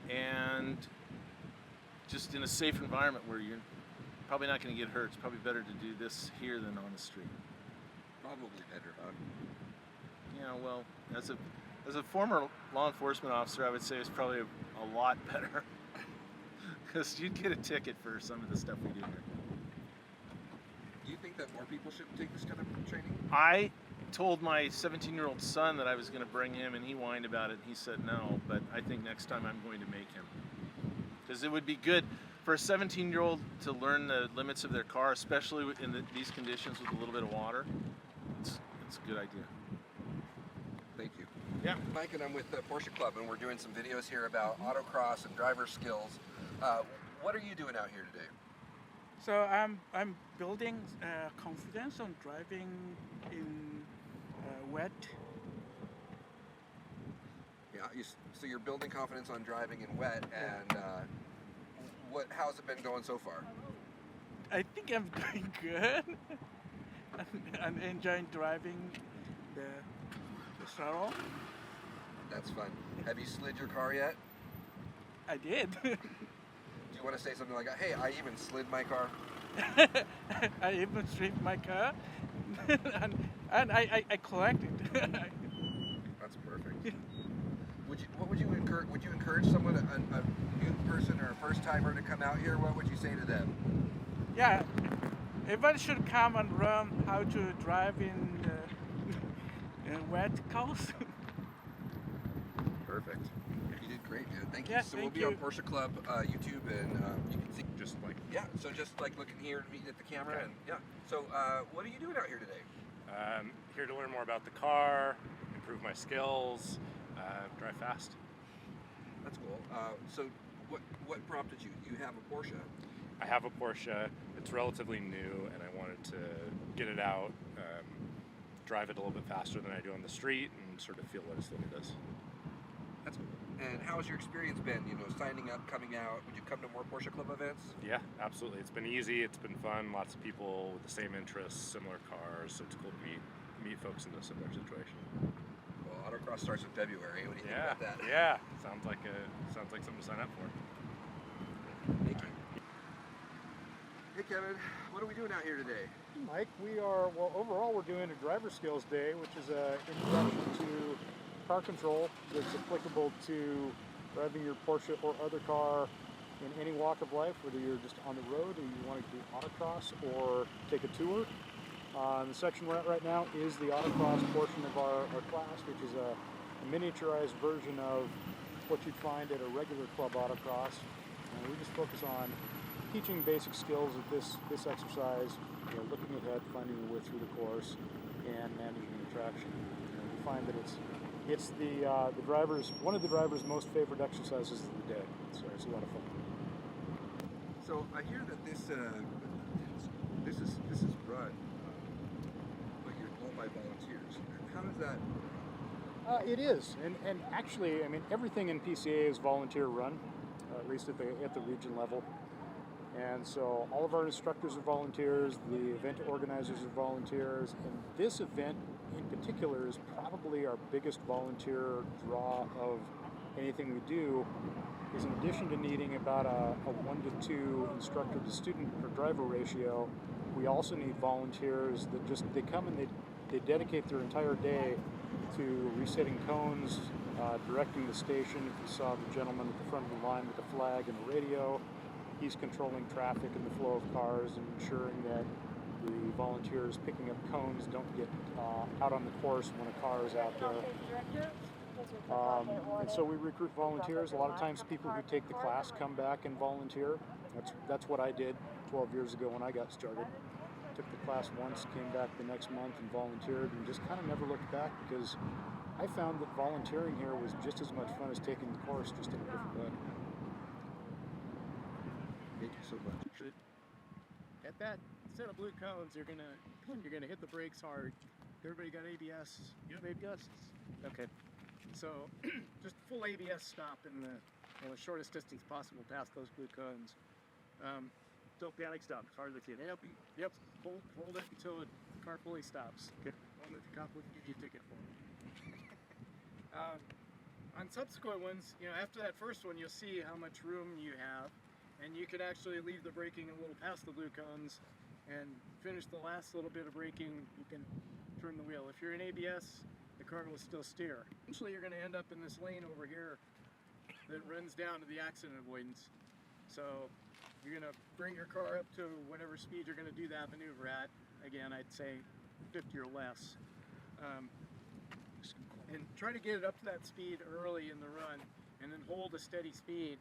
S8: and just in a safe environment where you're probably not going to get hurt. It's probably better to do this here than on the street.
S1: Probably better, huh?
S8: Yeah, well, as a former law enforcement officer, I would say it's probably a lot better. Because you'd get a ticket for some of the stuff we do here.
S1: Do you think that more people should take this kind of training?
S8: I told my 17-year-old son that I was going to bring him, and he whined about it, and he said no, but I think next time I'm going to make him. Because it would be good for a 17-year-old to learn the limits of their car, especially in these conditions with a little bit of water. It's a good idea.
S1: Thank you.
S8: Yeah.
S1: Mike and I'm with the Porsche Club, and we're doing some videos here about autocross and driver skills. What are you doing out here today?
S10: So I'm building confidence on driving in wet.
S1: Yeah. So you're building confidence on driving in wet, and how's it been going so far?
S10: I think I'm doing good. I'm enjoying driving the shuttle.
S1: That's fun. Have you slid your car yet?
S10: I did.
S1: Do you want to say something like, hey, I even slid my car?
S10: I even stripped my car, and I collected.
S1: That's perfect. What would you encourage? Would you encourage someone, a new person or a first timer, to come out here? What would you say to them?
S10: Yeah, everyone should come and learn how to drive in wet coast.
S1: Perfect. You did great, dude. Thank you.
S10: Yeah,
S1: So
S10: thank
S1: we'll be on
S10: you.
S1: Porsche Club YouTube, and you can see just like So just like looking here at the camera, and So what are you doing out here today?
S3: Here to learn more about the car, improve my skills, drive fast.
S1: That's cool. So What prompted you? You have a Porsche.
S11: I have a Porsche. It's relatively new, and I wanted to get it out, drive it a little bit faster than I do on the street, and sort of feel what its limit is.
S1: That's cool. And how has your experience been? You know, signing up, coming out. Would you come to more Porsche Club events?
S11: Yeah, absolutely. It's been easy. It's been fun. Lots of people with the same interests, similar cars. So it's cool to meet folks in a similar situation.
S1: Well, autocross starts in February. What do you think about that?
S11: Yeah. Sounds like something to sign up for.
S1: Thank you. Hey Kevin, what are we doing out here today?
S12: Mike, overall we're doing a driver skills day, which is an introduction to car control that's applicable to driving your Porsche or other car in any walk of life, whether you're just on the road or you want to do autocross or take a tour. The section we're at right now is the autocross portion of our class, which is a miniaturized version of what you'd find at a regular club autocross. And we just focus on teaching basic skills at this exercise, looking ahead, finding your way through the course, and managing the traction. We find that it's the driver's one of the driver's most favorite exercises of the day. So it's a lot of fun.
S1: So I hear that this is run, but you're all by volunteers. How does that?
S12: It is, and actually, I mean, everything in PCA is volunteer run, at least at the region level. And so all of our instructors are volunteers, the event organizers are volunteers, and this event in particular is probably our biggest volunteer draw of anything we do, is in addition to needing about a 1 to 2 instructor to student or driver ratio, we also need volunteers that they come and they dedicate their entire day to resetting cones, directing the station. If you saw the gentleman at the front of the line with the flag and the radio, he's controlling traffic and the flow of cars and ensuring that the volunteers picking up cones don't get out on the course when a car is out there. And so we recruit volunteers. A lot of times people who take the class come back and volunteer. That's what I did 12 years ago when I got started. Took the class once, came back the next month and volunteered, and just kind of never looked back because I found that volunteering here was just as much fun as taking the course, just in a different way.
S1: Thank you so much.
S12: At that set of blue cones, you're gonna hit the brakes hard. Everybody got ABS? You have ABS? Okay. So just full ABS stop in the shortest distance possible past those blue cones. Don't panic stop. As hard as I can. Yep. Hold it until the car fully stops. Okay. Hold it. The cop will give you a ticket for it. On subsequent ones, after that first one, you'll see how much room you have. And you could actually leave the braking a little past the blue cones and finish the last little bit of braking. You can turn the wheel. If you're in ABS, the car will still steer. Eventually you're going to end up in this lane over here that runs down to the accident avoidance. So you're going to bring your car up to whatever speed you're going to do that maneuver at. Again, I'd say 50 or less. And try to get it up to that speed early in the run and then hold a steady speed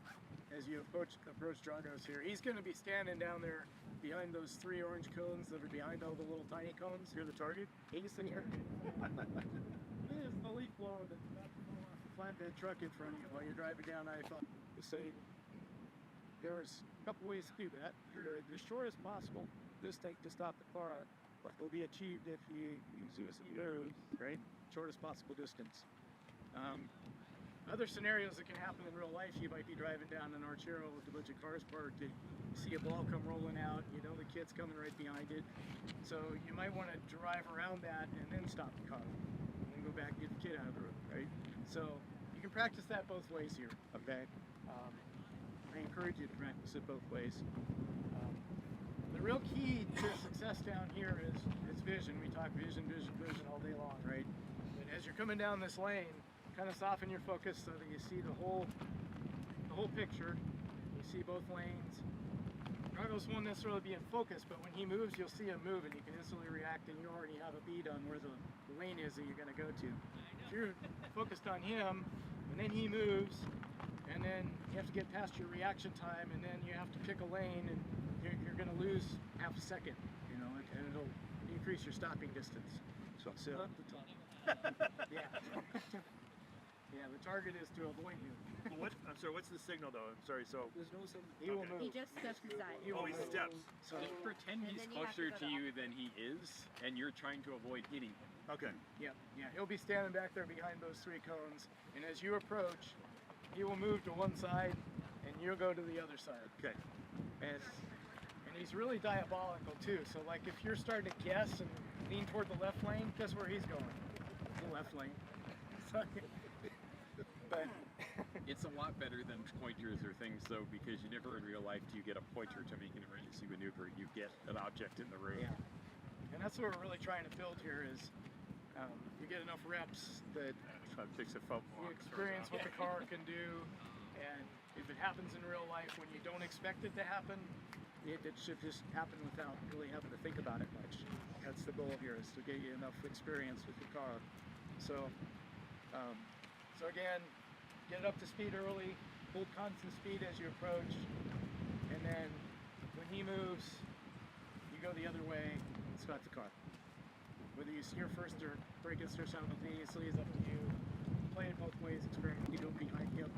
S12: as you approach Dragos here. He's going to be standing down there behind those 3 orange cones that are behind all the little tiny cones. You're the target? He's the target. He is the leaf blower that's about to go off the flatbed truck in front of you while you're driving down I-5. So there's a couple ways to do that. The shortest possible distance to stop the car will be achieved if you use those, right? Shortest possible distance. Other scenarios that can happen in real life, you might be driving down an arterial with a bunch of cars parked, and you see a ball come rolling out, the kid's coming right behind it. So you might want to drive around that and then stop the car, and then go back and get the kid out of the road, right? So you can practice that both ways here, okay? I encourage you to practice it both ways. The real key to success down here is vision. We talk vision all day long, right? But as you're coming down this lane, kind of soften your focus so that you see the whole picture. You see both lanes. Dragos won't necessarily be in focus, but when he moves, you'll see him move, and you can instantly react, and you already have a bead on where the lane is that you're going to go to. If you're focused on him, and then he moves, and then you have to get past your reaction time, and then you have to pick a lane, and you're going to lose half a second, and it'll increase your stopping distance. So yeah. Yeah, the target is to avoid you.
S13: what? I'm sorry. What's the signal though? I'm sorry. So
S12: There's no signal. He will move.
S23: He just steps aside.
S13: Oh, he steps.
S12: So
S15: Just pretend
S23: And
S15: he's
S23: then you have to
S15: closer
S23: go
S15: to
S23: the
S15: you than he is, and you're trying to avoid hitting him.
S13: Okay.
S12: yeah, he'll be standing back there behind those 3 cones, and as you approach, he will move to one side, and you'll go to the other side.
S13: Okay.
S12: And he's really diabolical too. So like if you're starting to guess and lean toward the left lane, guess where he's going? The left lane. So, but
S15: It's a lot better than pointers or things though, because you never in real life do you get a pointer to make an emergency maneuver. You get an object in the room.
S12: yeah. And that's what we're really trying to build here is you get enough reps that
S13: Try to fix a foot
S12: you experience what the car can do, and if it happens in real life when you don't expect it to happen, it should just happen without really having to think about it much. That's the goal here, is to get you enough experience with your car. So, so again, get it up to speed early, hold constant speed as you approach, and then when he moves, you go the other way and start the car. Whether you steer first or brake and steer simultaneously is up to you. Play it both ways, experience you do behind him.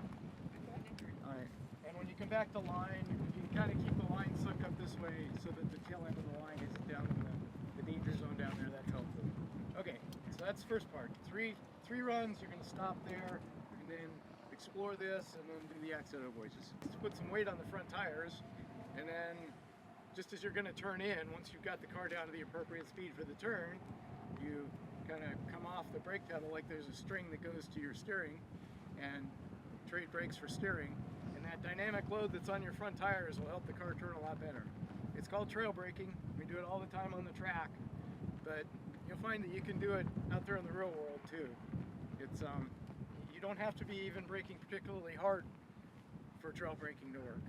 S12: Alright. And when you come back to line, you can kind of keep the line sunk up this way so that the tail end of the line is down in the danger zone down there. That's helpful. Okay, so that's the first part. Three runs, you're going to stop there and then explore this and then do the accident avoidance. Just put some weight on the front tires, and then just as you're going to turn in, once you've got the car down to the appropriate speed for the turn, you kind of come off the brake pedal like there's a string that goes to your steering, and trade brakes for steering, and that dynamic load that's on your front tires will help the car turn a lot better. It's called trail braking. We do it all the time on the track, but you'll find that you can do it out there in the real world too. It's you don't have to be even braking particularly hard for trail braking to work.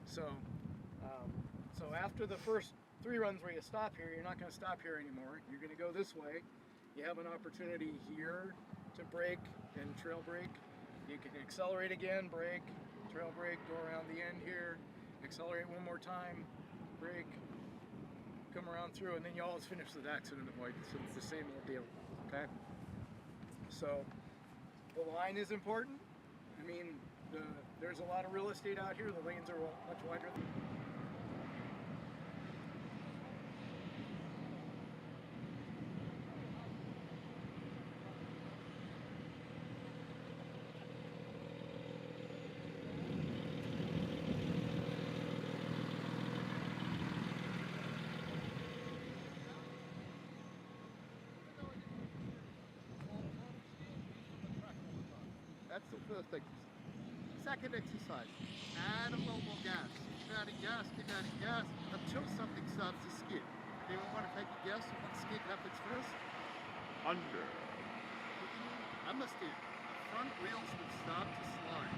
S12: So so after the first 3 runs where you stop here, you're not going to stop here anymore. You're going to go this way. You have an opportunity here to brake and trail brake. You can accelerate again, brake, trail brake, go around the end here, accelerate one more time, brake, come around through, and then you always finish with accident avoidance. So it's the same old deal, okay? So the line is important. I mean, there's a lot of real estate out here. The lanes are much wider than
S7: That's the first exercise. Second exercise, add a little more gas. Keep adding gas, keep adding gas, until something starts to skid. Anyone want to take a guess on what skid happens first?
S13: Under.
S7: Understeer. The front wheels will start to slide.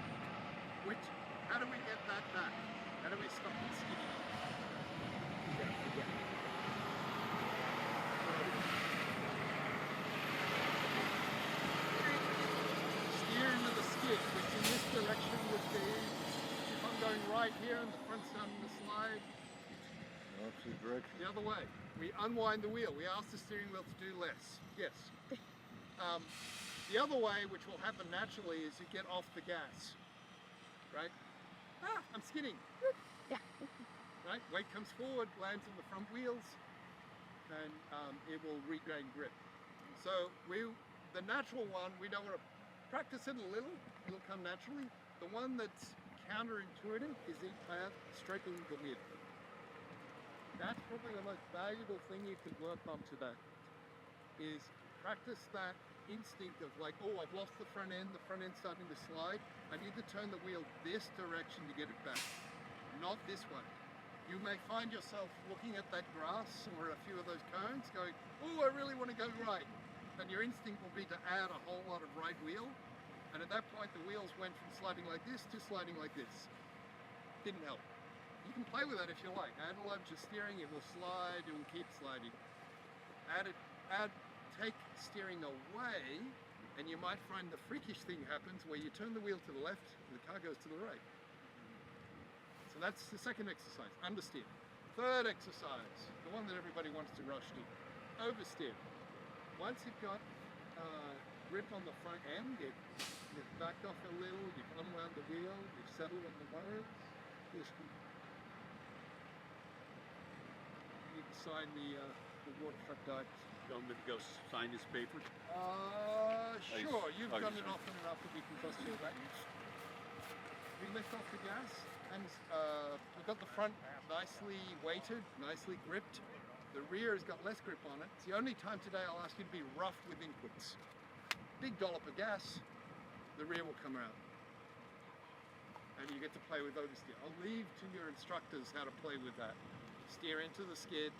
S7: Which, how do we get that back? How do we stop it skidding? Steer into the skid, which in this direction would be, if I'm going right here and the front's starting to slide,
S17: Opposite direction.
S7: the other way. We unwind the wheel. We ask the steering wheel to do less. Yes. The other way, which will happen naturally, is you get off the gas. Right? Ah, I'm skidding.
S5: Yeah.
S7: Right? Weight comes forward, lands on the front wheels, and it will regain grip. So the natural one, we don't want to practice it a little. It'll come naturally. The one that's counterintuitive is straighten the wheel. That's probably the most valuable thing you can work on today, is practice that instinct of like, oh, I've lost the front end's starting to slide. I need to turn the wheel this direction to get it back, not this one. You may find yourself looking at that grass or a few of those cones going, oh, I really want to go right. And your instinct will be to add a whole lot of right wheel. And at that point, the wheels went from sliding like this to sliding like this. Didn't help. You can play with that if you like. Add a bunch of steering, it will slide, it will keep sliding. Take steering away, and you might find the freakish thing happens where you turn the wheel to the left and the car goes to the right. So that's the second exercise, understeer. Third exercise, the one that everybody wants to rush to, oversteer. Once you've got grip on the front end, You've backed off a little, you've unwound the wheel, you've settled on the wires. You can sign the water truck guide.
S13: Want me to go sign this paper?
S7: Sure. You've
S13: oh,
S7: done
S13: you
S7: it
S13: sign.
S7: often enough that we can trust you. Right? We lift off the gas, and we've got the front nicely weighted, nicely gripped. The rear has got less grip on it. It's the only time today I'll ask you to be rough with inputs. Big dollop of gas, the rear will come out. And you get to play with oversteer. I'll leave to your instructors how to play with that. Steer into the skid,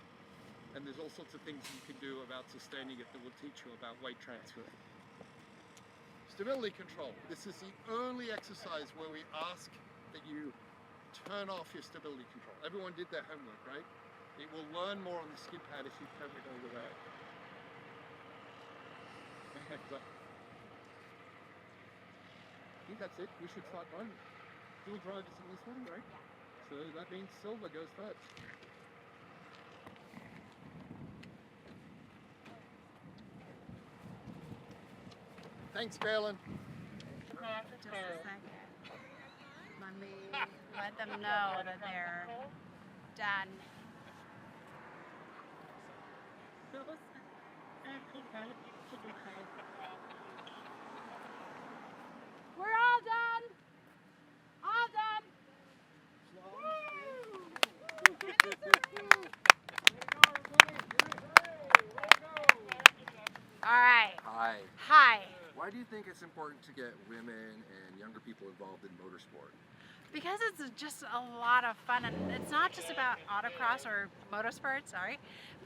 S7: and there's all sorts of things you can do about sustaining it that will teach you about weight transfer. Stability control. This is the only exercise where we ask that you turn off your stability control. Everyone did their homework, right? It will learn more on the skid pad if you turn it over there. I think that's it. We should start running. Dual drivers in this one, right? So that means Silver goes first. Thanks, Galen.
S23: Just a second. Let me let them know that they're done. We're all done. All done. All right.
S1: Hi.
S23: Hi.
S1: Why do you think it's important to get women and younger people involved in motorsport?
S23: Because it's just a lot of fun, and it's not just about autocross or motorsport,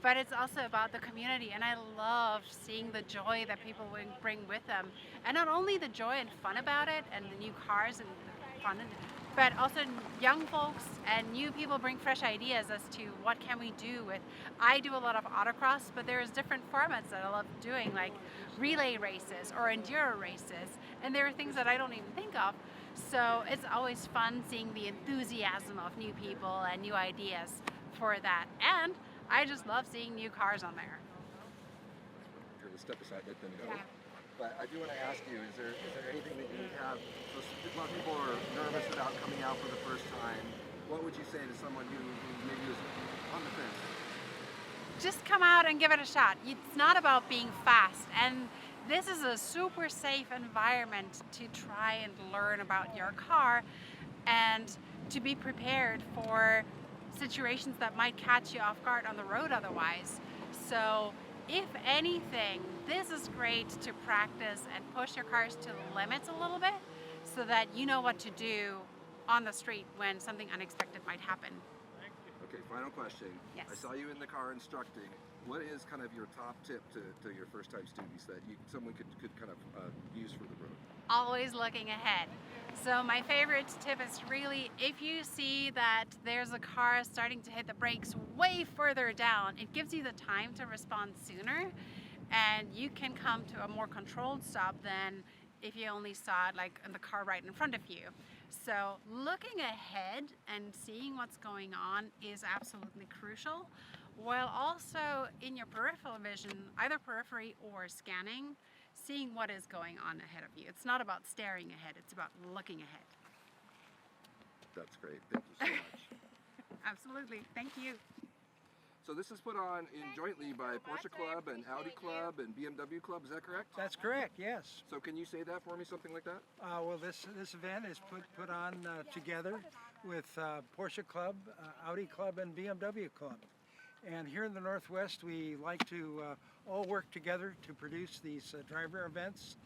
S23: but it's also about the community, and I love seeing the joy that people bring with them. And not only the joy and fun about it, and the new cars and fun, but also young folks and new people bring fresh ideas as to what can we do with. I do a lot of autocross, but there's different formats that I love doing, like relay races or enduro races, and there are things that I don't even think of. So it's always fun seeing the enthusiasm of new people and new ideas for that. And I just love seeing new cars on there.
S1: Sure, we'll step aside, let them go.
S23: Yeah.
S1: But I do want to ask you, is there anything that you have, so a lot of people are nervous about coming out for the first time. What would you say to someone who maybe is on the fence?
S23: Just come out and give it a shot. It's not about being fast. And this is a super safe environment to try and learn about your car and to be prepared for situations that might catch you off guard on the road otherwise. So if anything, this is great to practice and push your cars to the limits a little bit so that you know what to do on the street when something unexpected might happen.
S1: Okay, final question.
S23: Yes.
S1: I saw you in the car instructing. What is kind of your top tip to your first-time students that someone could kind of use for the road?
S23: Always looking ahead. So my favorite tip is really, if you see that there's a car starting to hit the brakes way further down, it gives you the time to respond sooner, and you can come to a more controlled stop than if you only saw it like in the car right in front of you. So looking ahead and seeing what's going on is absolutely crucial, while also in your peripheral vision, either periphery or scanning, seeing what is going on ahead of you. It's not about staring ahead, it's about looking ahead.
S1: That's great. Thank you so much.
S23: Absolutely. Thank you.
S1: So this is put on jointly by Porsche Club and Audi Club and BMW Club. Is that correct?
S6: That's correct. Yes.
S1: So can you say that for me, something like that?
S6: Well, this event is put on together with Porsche Club, Audi Club, and BMW Club. And here in the Northwest, we like to all work together to produce these driver events.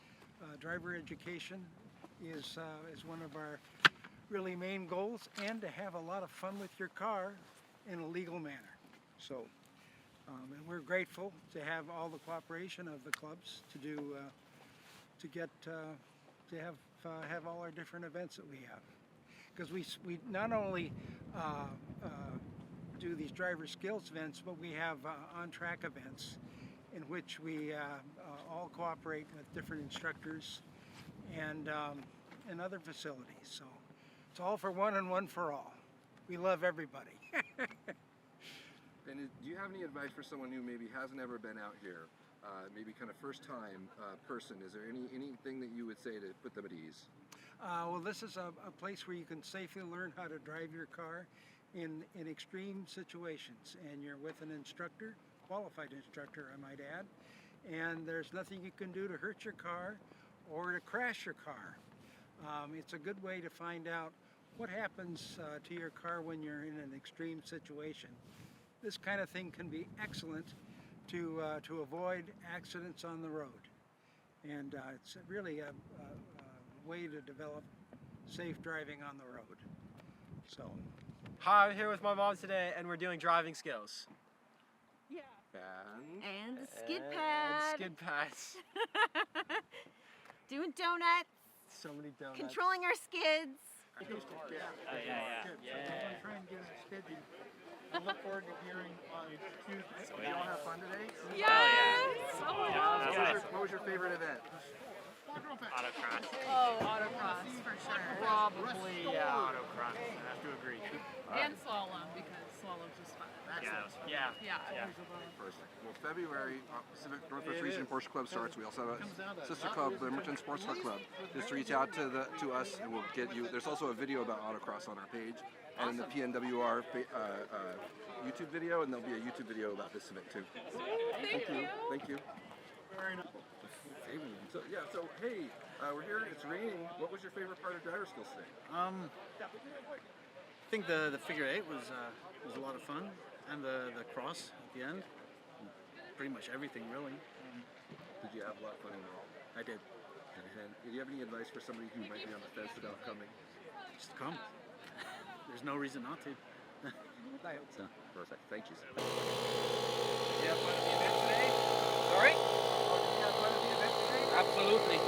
S6: Driver education is one of our really main goals, and to have a lot of fun with your car in a legal manner. So, and we're grateful to have all the cooperation of the clubs to do, to have all our different events that we have. Because we not only do these driver skills events, but we have on-track events in which we all cooperate with different instructors and other facilities. So it's all for one and one for all. We love everybody.
S1: And do you have any advice for someone who maybe hasn't ever been out here, maybe kind of first time person, is there anything that you would say to put them at ease?
S6: Well, this is a place where you can safely learn how to drive your car in extreme situations, and you're with an instructor, qualified instructor, I might add, and there's nothing you can do to hurt your car or to crash your car. It's a good way to find out what happens to your car when you're in an extreme situation. This kind of thing can be excellent to avoid accidents on the road, and it's really a way to develop safe driving on the road. So,
S18: hi, I'm here with my mom today, and we're doing driving skills.
S5: Yeah.
S1: And
S5: skid pads.
S18: Skid pads.
S5: Doing donuts.
S18: So many donuts.
S5: Controlling our skids.
S18: Yeah.
S26: Try and get it scheduled. I look forward to hearing Tuesday.
S1: So you all have fun today?
S5: Yes! Oh my
S1: God. What was your favorite event?
S3: Autocross.
S23: Oh, autocross for sure.
S3: Probably, autocross. I have to agree.
S23: And slalom, because slalom's just fun.
S3: Yeah.
S1: Perfect. Well, February, Pacific Northwest Region Porsche Club starts. We also have a sister club, the Merton Sports Car Club. Just reach out to us, and we'll get you. There's also a video about autocross on our page, and the PNWR YouTube video, and there'll be a YouTube video about this event too. Thank you. Thank you. So hey, we're here. It's raining. What was your favorite part of driver skills today?
S19: I think the figure eight was a lot of fun, and the cross at the end. Pretty much everything, really.
S1: Did you have a lot of fun overall?
S19: I did.
S1: And do you have any advice for somebody who might be on the fence about coming?
S19: Just come. There's no reason not to.
S1: So, perfect. Thank you.
S20: You have fun at the event today? Sorry?
S1: You have fun at the event today?
S20: Absolutely.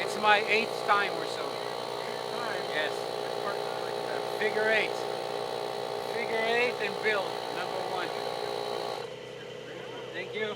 S20: It's my 8th time or so. Yes. Figure 8. Figure 8 and build, number 1. Thank you.